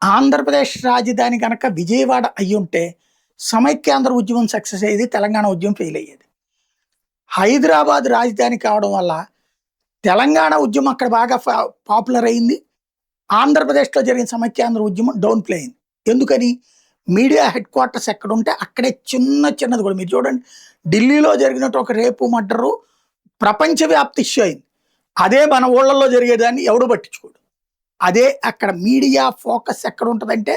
ఆంధ్రప్రదేశ్ రాజధాని గనక విజయవాడ అయ్యుంటే సమైక్యాంధ్ర ఉద్యమం సక్సెస్ అయ్యేది, తెలంగాణ ఉద్యమం ఫెయిల్ అయ్యేది. హైదరాబాద్ రాజధాని కావడం వల్ల తెలంగాణ ఉద్యమం అక్కడ బాగా పాపులర్ అయింది. ఆంధ్రప్రదేశ్లో జరిగిన సమైక్యాంధ్ర ఉద్యమం డౌన్ ప్లే అయింది. ఎందుకని? మీడియా హెడ్ క్వార్టర్స్ ఎక్కడుంటే అక్కడే చిన్నది కూడా మీరు చూడండి, ఢిల్లీలో జరిగినట్టు ఒక రేపు మర్డరు ప్రపంచవ్యాప్తి ఇష్యూ అయింది. అదే మన ఊళ్ళల్లో జరిగేదాన్ని ఎవడు పట్టించుకోడు. అదే అక్కడ మీడియా ఫోకస్ ఎక్కడ ఉంటుందంటే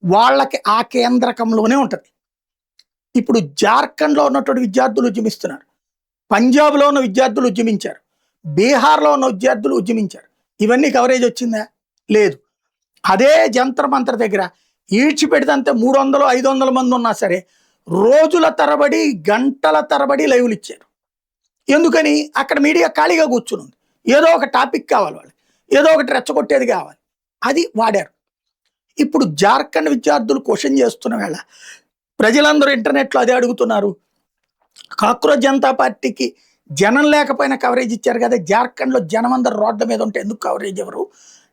వాళ్ళకి ఆ కేంద్రకంలోనే ఉంటుంది. ఇప్పుడు జార్ఖండ్లో ఉన్నటువంటి విద్యార్థులు ఉద్యమిస్తున్నారు, పంజాబ్లో ఉన్న విద్యార్థులు ఉద్యమించారు, బీహార్లో ఉన్న విద్యార్థులు ఉద్యమించారు. ఇవన్నీ కవరేజ్ వచ్చిందా? లేదు. అదే జంతర్ మంతర్ దగ్గర ఈడ్చిపెడితే 300-500 మంది ఉన్నా సరే రోజుల తరబడి గంటల తరబడి లైవ్లు ఇచ్చారు. ఎందుకని? అక్కడ మీడియా ఖాళీగా కూర్చుని ఉంది. ఏదో ఒక టాపిక్ కావాలి వాళ్ళకి, ఏదో ఒకటి రెచ్చగొట్టేది కావాలి, అది వాడారు. ఇప్పుడు జార్ఖండ్ విద్యార్థులు క్వశ్చన్ చేస్తున్న వేళ ప్రజలందరూ ఇంటర్నెట్లో అదే అడుగుతున్నారు. కాక్రోచ్ జనతా పార్టీకి జనం లేకపోయినా కవరేజ్ ఇచ్చారు కదా, జార్ఖండ్లో జనం అందరు రోడ్ల మీద ఉంటే ఎందుకు కవరేజ్ ఎవరు?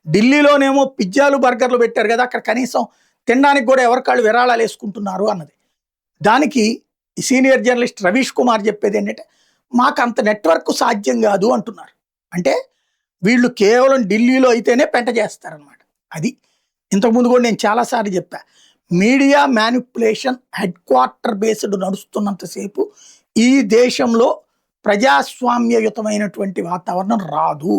ఢిల్లీలోనేమో పిజ్జాలు బర్గర్లు పెట్టారు కదా, అక్కడ కనీసం తినడానికి కూడా ఎవరికాళ్ళు విరాళాలు వేసుకుంటున్నారు అన్నది. దానికి సీనియర్ జర్నలిస్ట్ రవీష్ కుమార్ చెప్పేది ఏంటంటే మాకు అంత నెట్వర్క్ సాధ్యం కాదు అంటున్నారు. అంటే వీళ్ళు కేవలం ఢిల్లీలో అయితేనే పెంట చేస్తారనమాట. అది ఇంతకుముందు కూడా నేను చాలాసార్లు చెప్పా, media manipulation head quarter based నడుస్తున్నంతసేపు ఈ దేశంలో ప్రజాస్వామ్యయుతమైనటువంటి వాతావరణం రాదు.